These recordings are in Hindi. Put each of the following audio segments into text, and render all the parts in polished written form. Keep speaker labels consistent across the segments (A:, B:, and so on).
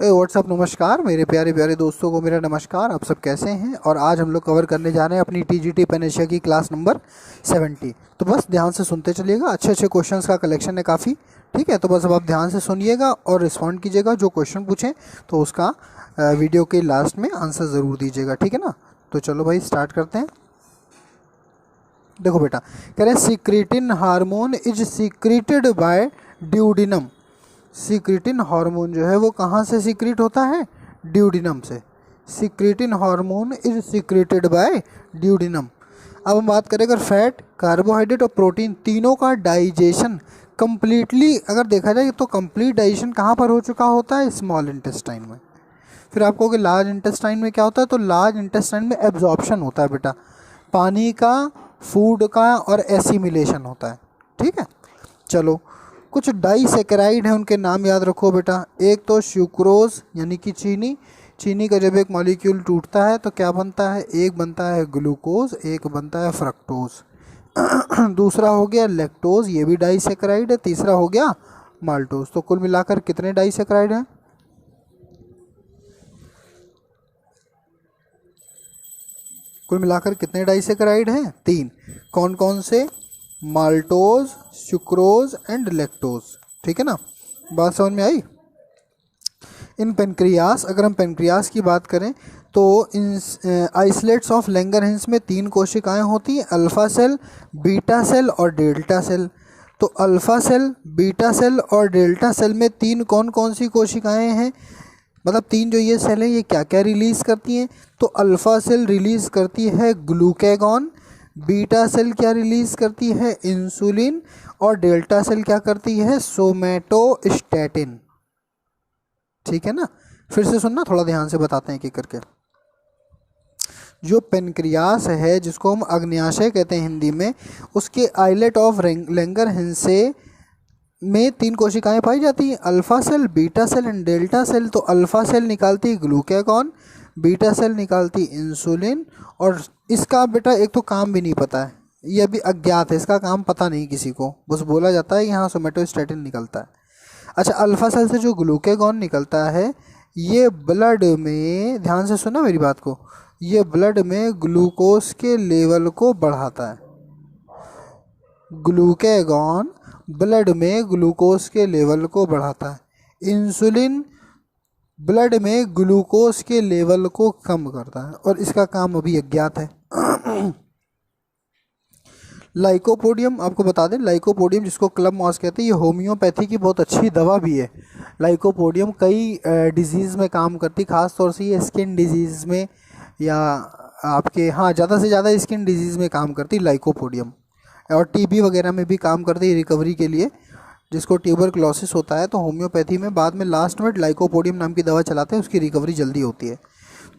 A: व्हाट्सअप, नमस्कार मेरे प्यारे प्यारे दोस्तों को मेरा नमस्कार। आप सब कैसे हैं? और आज हम लोग कवर करने जा रहे हैं अपनी टीजीटी पेन एशिया की क्लास नंबर 70। तो बस ध्यान से सुनते चलिएगा, अच्छे अच्छे क्वेश्चंस का कलेक्शन है काफ़ी। ठीक है, तो बस अब आप ध्यान से सुनिएगा और रिस्पॉन्ड कीजिएगा। जो क्वेश्चन पूछें तो उसका वीडियो के लास्ट में आंसर ज़रूर दीजिएगा, ठीक है ना। तो चलो भाई स्टार्ट करते हैं। देखो बेटा, कह रहे हैं secretin hormone is secreted by duodenum. Secretin hormone जो है वो कहाँ से सीक्रेट होता है? ड्यूडिनम से। Secretin hormone is secreted by duodenum. अब हम बात करें अगर फैट, कार्बोहाइड्रेट और प्रोटीन तीनों का डाइजेशन कंप्लीटली अगर देखा जाए तो कंप्लीट डाइजेशन कहाँ पर हो चुका होता है? स्मॉल इंटेस्टाइन में। फिर आपको कि लार्ज इंटेस्टाइन में क्या होता है? तो लार्ज इंटेस्टाइन में एब्जॉर्प्शन होता है बेटा, पानी का, फूड का और एसिमिलेशन होता है। ठीक है, चलो कुछ डाइसेकेराइड हैं, उनके नाम याद रखो बेटा। एक तो सुक्रोज यानी कि चीनी। चीनी का जब एक मॉलिक्यूल टूटता है तो क्या बनता है? एक बनता है ग्लूकोज, एक बनता है फ्रक्टोज। दूसरा हो गया लैक्टोज, ये भी डाइसेकेराइड है। तीसरा हो गया माल्टोज। तो कुल मिलाकर कितने डाइसेकेराइड हैं? कुल मिलाकर कितने डाइसेकेराइड हैं? 3। कौन कौन से? Maltose, sucrose and lactose. ठीक है ना, बात समझ में आई? इन पेनक्रियास, अगर हम पेनक्रियास की बात करें तो इन आइसलेट्स ऑफ लैंगरहैंस में 3 कोशिकाएं होती हैं, अल्फा सेल, बीटा सेल और डेल्टा सेल। तो अल्फा सेल, बीटा सेल और डेल्टा सेल में 3 कौन कौन सी कोशिकाएं हैं? मतलब 3 जो ये सेल है ये क्या क्या रिलीज करती हैं? तो अल्फा सेल रिलीज करती है ग्लूकेगॉन, बीटा सेल क्या रिलीज करती है? इंसुलिन, और डेल्टा सेल क्या करती है? सोमेटोस्टैटिन। ठीक है ना, फिर से सुनना, थोड़ा ध्यान से बताते हैं एक एक करके। जो पेनक्रियास है जिसको हम अग्न्याशय कहते हैं हिंदी में, उसके आइलेट ऑफ लैंगरहैंसे में 3 कोशिकाएं पाई जाती हैं, alpha cell, beta cell and delta cell. तो अल्फा सेल निकालती है ग्लूकेगॉन, बीटा सेल निकालती इंसुलिन, और इसका बेटा एक तो काम भी नहीं पता है, ये अभी अज्ञात है, इसका काम पता नहीं किसी को, बस बोला जाता है यहाँ सोमेटोस्टैटिन निकलता है। अच्छा, अल्फा सेल से जो ग्लूकेगॉन निकलता है ये ब्लड में, ध्यान से सुना मेरी बात को, ये ब्लड में ग्लूकोज के लेवल को बढ़ाता है। ग्लूकेगॉन ब्लड में ग्लूकोज के लेवल को बढ़ाता है। इंसुलिन ब्लड में ग्लूकोज के लेवल को कम करता है, और इसका काम अभी अज्ञात है। लाइकोपोडियम, आपको बता दें, लाइकोपोडियम जिसको क्लब मॉस कहते हैं, ये होम्योपैथी की बहुत अच्छी दवा भी है। लाइकोपोडियम कई डिजीज़ में काम करती, खास तौर से ये स्किन डिजीज़ में, या आपके हाँ ज़्यादा से ज़्यादा स्किन डिजीज़ में काम करती लाइकोपोडियम, और टीबी वगैरह में भी काम करती है रिकवरी के लिए। जिसको ट्यूबरक्लोसिस होता है तो होम्योपैथी में बाद में लास्ट में लाइकोपोडियम नाम की दवा चलाते हैं, उसकी रिकवरी जल्दी होती है।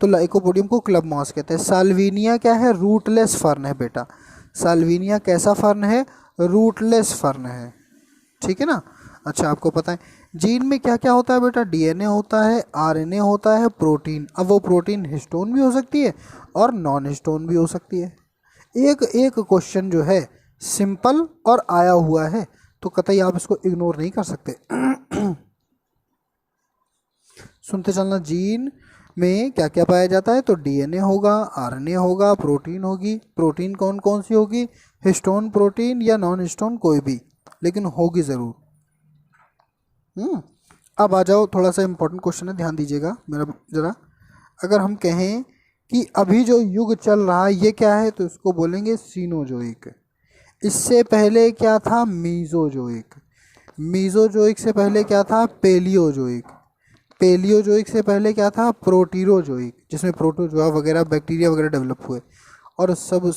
A: तो लाइकोपोडियम को क्लब मॉस कहते हैं। साल्विनिया क्या है? रूटलेस फर्न है बेटा। साल्विनिया कैसा फर्न है? रूटलेस फर्न है। ठीक है ना। अच्छा, आपको पता है जीन में क्या क्या होता है बेटा? डीएनए होता है, आरएनए होता है, प्रोटीन। अब वो प्रोटीन हिस्टोन भी हो सकती है और नॉन हिस्टोन भी हो सकती है। एक एक क्वेश्चन जो है सिंपल और आया हुआ है तो कतई आप इसको इग्नोर नहीं कर सकते। सुनते चलना, जीन में क्या क्या पाया जाता है? तो डीएनए होगा, आरएनए होगा, प्रोटीन होगी। प्रोटीन कौन कौन सी होगी? हिस्टोन प्रोटीन या नॉन हिस्टोन, कोई भी, लेकिन होगी ज़रूर। अब आ जाओ, थोड़ा सा इंपॉर्टेंट क्वेश्चन है, ध्यान दीजिएगा मेरा ज़रा। अगर हम कहें कि अभी जो युग चल रहा है ये क्या है, तो इसको बोलेंगे सीनोजोइक। इससे पहले क्या था? मीजोजोइक। मीजोजोइक से पहले क्या था? पेलियोजोइक। पेलियोजोइक से पहले क्या था? प्रोटीरोजोइक, जिसमें प्रोटोजोआ वगैरह बैक्टीरिया वगैरह डेवलप हुए। और सब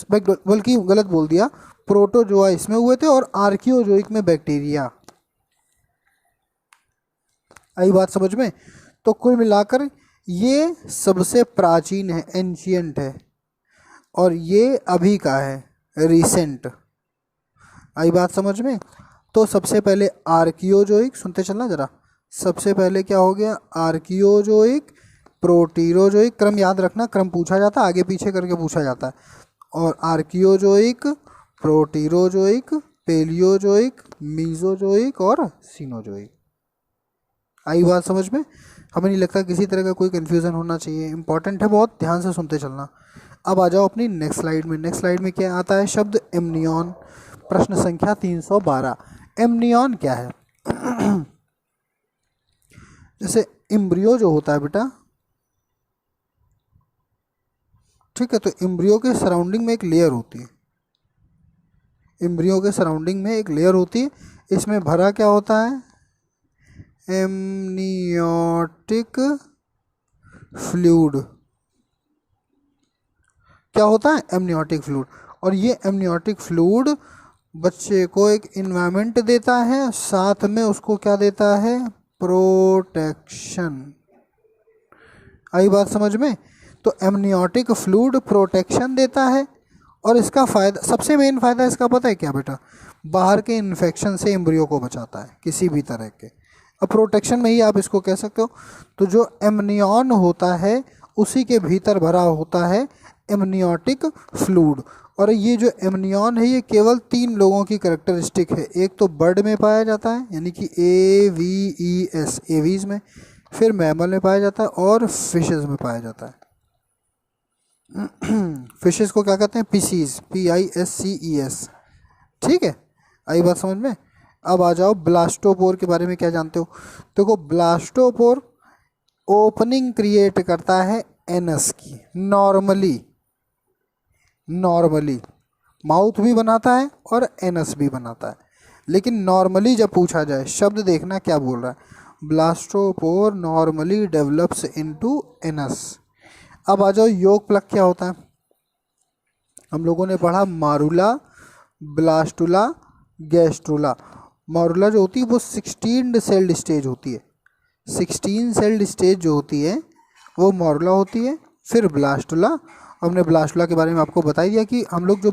A: बल्कि गलत बोल दिया, प्रोटोजोआ इसमें हुए थे और आर्कियोजोइक में बैक्टीरिया। आई बात समझ में? तो कुल मिलाकर ये सबसे प्राचीन है, एंशियंट है, और ये अभी का है, रिसेंट। आई बात समझ में? तो सबसे पहले आर्कियोजोइक, सुनते चलना ज़रा। सबसे पहले क्या हो गया? आर्कियोजोइक, प्रोटीरोजोइक, क्रम याद रखना, क्रम पूछा जाता है, आगे पीछे करके पूछा जाता है। और आर्कियोजोइक, प्रोटीरोजोइक, पेलियोजोइक, मीजोजोइक और सीनोजोइक। आई बात समझ में? हमें नहीं लगता किसी तरह का कोई कन्फ्यूज़न होना चाहिए, इंपॉर्टेंट है बहुत, ध्यान से सुनते चलना। अब आ जाओ अपनी नेक्स्ट स्लाइड में। नेक्स्ट स्लाइड में क्या आता है? शब्द एमनियॉन। प्रश्न संख्या 312। एमनियॉन क्या है? जैसे एम्ब्रियो जो होता है बेटा, ठीक है, तो एम्ब्रियो के सराउंडिंग में एक लेयर होती है, एम्ब्रियो के सराउंडिंग में एक लेयर होती है, इसमें भरा क्या होता है? Amniotic fluid. क्या होता है? Amniotic fluid. और ये एमनियोटिक फ्लूइड बच्चे को एक इन्वायरमेंट देता है, साथ में उसको क्या देता है? प्रोटेक्शन। आई बात समझ में? तो एमनियोटिक फ्लूइड प्रोटेक्शन देता है, और इसका फ़ायदा, सबसे मेन फ़ायदा इसका पता है क्या बेटा? बाहर के इन्फेक्शन से एम्ब्रियो को बचाता है किसी भी तरह के। अब प्रोटेक्शन में ही आप इसको कह सकते हो। तो जो एमनियॉन होता है उसी के भीतर भरा होता है एमनियोटिक फ्लूइड। और ये जो एमनियॉन है ये केवल 3 लोगों की कैरेक्टरिस्टिक है। एक तो बर्ड में पाया जाता है, यानी कि AVES, एवीज में, फिर मैमल में पाया जाता है, और फिशेस में पाया जाता है। फिशेस को क्या कहते हैं? Pisces, PISCES। ठीक है, आई बात समझ में? अब आ जाओ ब्लास्टोपोर के बारे में क्या जानते हो? देखो, ब्लास्टोपोर ओपनिंग क्रिएट करता है एनस की। नॉर्मली माउथ भी बनाता है और एनस भी बनाता है, लेकिन नॉर्मली जब पूछा जाए, शब्द देखना क्या बोल रहा है, blastopore normally develops into anus. अब आ जाओ योग प्लग क्या होता है? हम लोगों ने पढ़ा मारुला, ब्लास्टुला, गैस्ट्रुला। मारुला जो होती है वो 16 सेल्ड स्टेज होती है, 16 सेल्ड स्टेज जो होती है वो मारुला होती है। फिर ब्लास्टुला, हमने ब्लास्टुला के बारे में आपको बता दिया कि हम लोग जो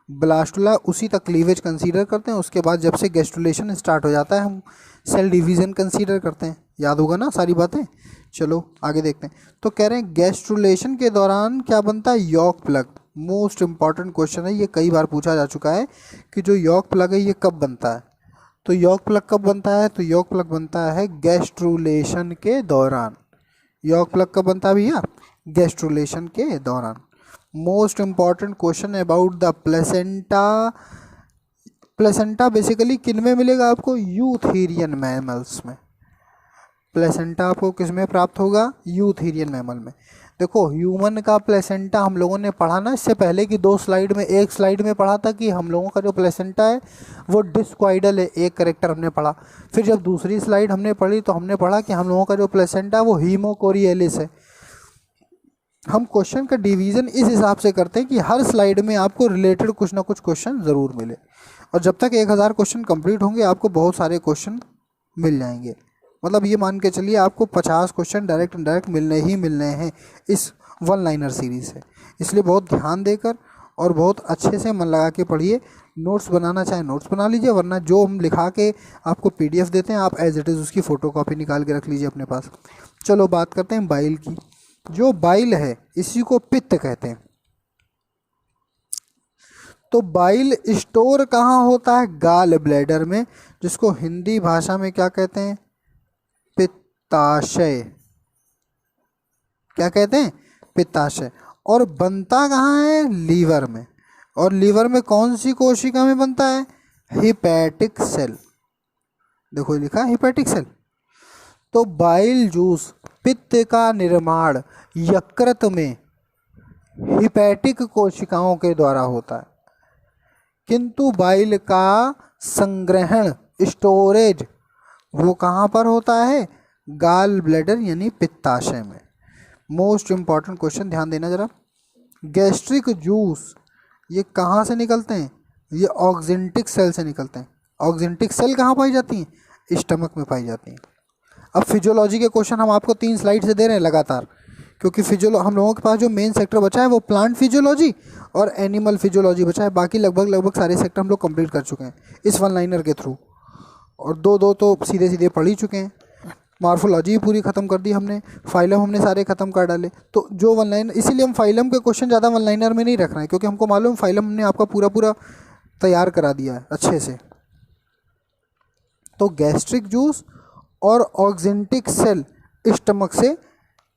A: ब्लास्टुला उसी तक क्लीवेज कंसीडर करते हैं, उसके बाद जब से गैस्ट्रुलेशन स्टार्ट हो जाता है हम सेल डिवीज़न कंसीडर करते हैं। याद होगा ना सारी बातें? चलो आगे देखते हैं। तो कह रहे हैं गैस्ट्रुलेशन के दौरान क्या बनता है? Yolk plug. Most important question है ये, कई बार पूछा जा चुका है कि जो यॉक प्लग है ये कब बनता है? तो यॉक प्लग कब बनता है? तो यॉक प्लग बनता है गैस्ट्रुलेशन के दौरान। यॉक प्लग कब बनता है भैया? गैस्ट्रुलेशन के दौरान। Most important question about the placenta. Placenta basically किन में मिलेगा आपको? यूथेरियन मैमल्स में। प्लेसेंटा आपको किस में प्राप्त होगा? यूथेरियन मैमल में। देखो, ह्यूमन का प्लेसेंटा हम लोगों ने पढ़ा ना इससे पहले की 2 स्लाइड में। एक स्लाइड में पढ़ा था कि हम लोगों का जो प्लेसेंटा है वो डिस्क्वाइडल है, एक करेक्टर हमने पढ़ा। फिर जब दूसरी स्लाइड हमने पढ़ी तो हमने पढ़ा कि हम लोगों का जो प्लेसेंटा है वो हीमोकोरियलिस है। हम क्वेश्चन का डिवीज़न इस हिसाब से करते हैं कि हर स्लाइड में आपको रिलेटेड कुछ ना कुछ क्वेश्चन ज़रूर मिले, और जब तक 1000 क्वेश्चन कंप्लीट होंगे आपको बहुत सारे क्वेश्चन मिल जाएंगे। मतलब ये मान के चलिए आपको 50 क्वेश्चन डायरेक्ट इनडायरेक्ट मिलने हैं इस 1 लाइनर सीरीज़ से। इसलिए बहुत ध्यान देकर और बहुत अच्छे से मन लगा के पढ़िए। नोट्स बनाना चाहे नोट्स बना लीजिए, वरना जो हम लिखा के आपको PDF देते हैं आप एज इट इज़ उसकी फ़ोटोकॉपी निकाल के रख लीजिए अपने पास। चलो बात करते हैं बाइल की। जो बाइल है इसी को पित्त कहते हैं। तो बाइल स्टोर कहाँ होता है? गाल ब्लैडर में, जिसको हिंदी भाषा में क्या कहते हैं? पित्ताशय। क्या कहते हैं? पित्ताशय। और बनता कहाँ है? लीवर में। और लीवर में कौन सी कोशिका में बनता है? Hepatic cell. देखो लिखा हिपैटिक सेल। तो बाइल जूस, पित्त का निर्माण यकृत में हिपैटिक कोशिकाओं के द्वारा होता है, किंतु बाइल का संग्रहण, स्टोरेज, वो कहाँ पर होता है? गाल ब्लैडर यानी पित्ताशय में। मोस्ट इंपॉर्टेंट क्वेश्चन, ध्यान देना जरा। गैस्ट्रिक जूस ये कहाँ से निकलते हैं? ये ऑक्जेंटिक सेल से निकलते हैं। ऑक्जेंटिक सेल कहाँ पाई जाती हैं? स्टमक में पाई जाती हैं। अब फिजियोलॉजी के क्वेश्चन हम आपको 3 स्लाइड से दे रहे हैं लगातार, क्योंकि हम लोगों के पास जो मेन सेक्टर बचा है वो प्लांट फिजियोलॉजी और एनिमल फिजियोलॉजी बचा है। बाकी लगभग सारे सेक्टर हम लोग कंप्लीट कर चुके हैं इस 1 लाइनर के थ्रू, और दो तो सीधे पढ़ ही चुके हैं। मॉर्फोलॉजी पूरी ख़त्म कर दी हमने, फाइलम हमने सारे ख़त्म कर डाले। तो जो 1 लाइनर, इसीलिए हम फाइलम के क्वेश्चन ज़्यादा 1 लाइनर में नहीं रख रहे हैं, क्योंकि हमको मालूम फाइलम हमने आपका पूरा तैयार करा दिया है अच्छे से। तो गैस्ट्रिक जूस और ऑक्जेंटिक सेल स्टमक से,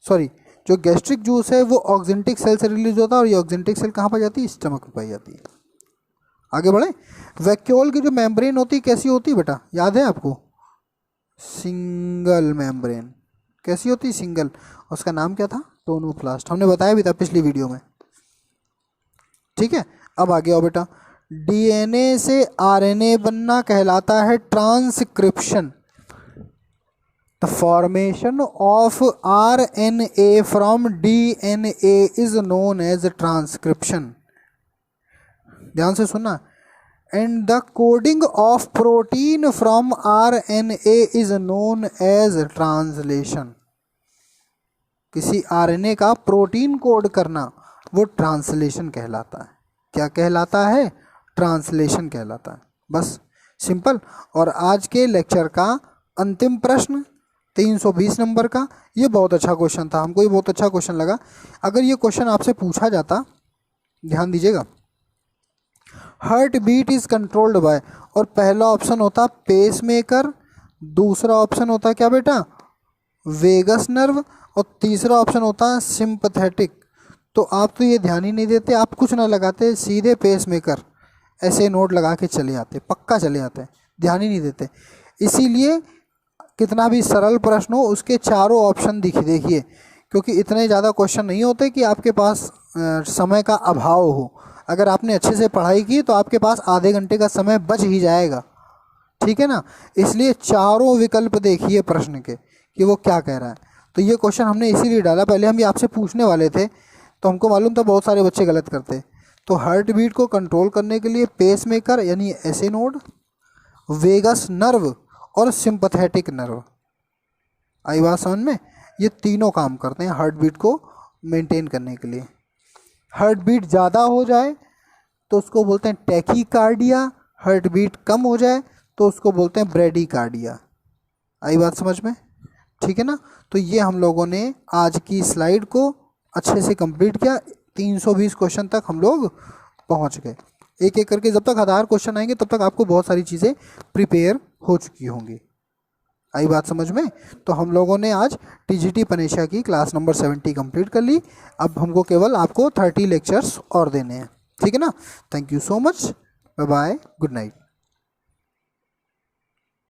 A: सॉरी, जो गैस्ट्रिक जूस है वो ऑक्जेंटिक सेल से रिलीज होता है और ये ऑक्जेंटिक सेल कहाँ पाई जाती है? स्टमक में पाई जाती है। आगे बढ़े। वैक्यूल की जो मेम्ब्रेन होती है कैसी होती है बेटा, याद है आपको? Single membrane. कैसी होती है? सिंगल। उसका नाम क्या था? टोनोप्लास्ट। हमने बताया भी था पिछली वीडियो में, ठीक है। अब आगे आओ बेटा। डीएनए से आरएनए बनना कहलाता है transcription. The formation of RNA from DNA is known as transcription. ध्यान से सुनना। And the coding of protein from RNA is known as translation. किसी आरएनए का प्रोटीन कोड करना वो ट्रांसलेशन कहलाता है। क्या कहलाता है? ट्रांसलेशन कहलाता है। बस सिंपल। और आज के लेक्चर का अंतिम प्रश्न 320 नंबर का, ये बहुत अच्छा क्वेश्चन था, हमको ये बहुत अच्छा क्वेश्चन लगा। अगर ये क्वेश्चन आपसे पूछा जाता, ध्यान दीजिएगा, heart beat is controlled by, और पहला ऑप्शन होता पेस मेकर, दूसरा ऑप्शन होता क्या बेटा? वेगस नर्व, और तीसरा ऑप्शन होता सिंपथेटिक। तो आप तो ये ध्यान ही नहीं देते, आप कुछ ना लगाते, सीधे पेस मेकर ऐसे नोट लगा के चले आते, पक्का चले आते, ध्यान ही नहीं देते। इसीलिए कितना भी सरल प्रश्न हो उसके चारों ऑप्शन देखिए, क्योंकि इतने ज़्यादा क्वेश्चन नहीं होते कि आपके पास समय का अभाव हो। अगर आपने अच्छे से पढ़ाई की तो आपके पास आधे घंटे का समय बच ही जाएगा, ठीक है ना। इसलिए चारों विकल्प देखिए प्रश्न के कि वो क्या कह रहा है। तो ये क्वेश्चन हमने इसीलिए डाला, पहले हम ये आपसे पूछने वाले थे तो हमको मालूम था बहुत सारे बच्चे गलत करते। तो हार्ट बीट को कंट्रोल करने के लिए पेस मेकर यानी ऐसे नोड, वेगस नर्व और सिंपथेटिक नर्व, आई बात समझ में? ये तीनों काम करते हैं हार्ट बीट को मेंटेन करने के लिए। हार्ट बीट ज़्यादा हो जाए तो उसको बोलते हैं टैकीकार्डिया, हार्ट बीट कम हो जाए तो उसको बोलते हैं ब्रेडीकार्डिया। आई बात समझ में? ठीक है ना। तो ये हम लोगों ने आज की स्लाइड को अच्छे से कंप्लीट किया। 320 क्वेश्चन तक हम लोग पहुंच गए। एक एक करके जब तक 1000 क्वेश्चन आएंगे तब तक आपको बहुत सारी चीज़ें प्रिपेयर हो चुकी होंगी। आई बात समझ में? तो हम लोगों ने आज टीजीटी पनेशिया की क्लास नंबर 70 कंप्लीट कर ली। अब हमको केवल आपको 30 लेक्चर्स और देने हैं, ठीक है ना। Thank you so much, bye bye, good night.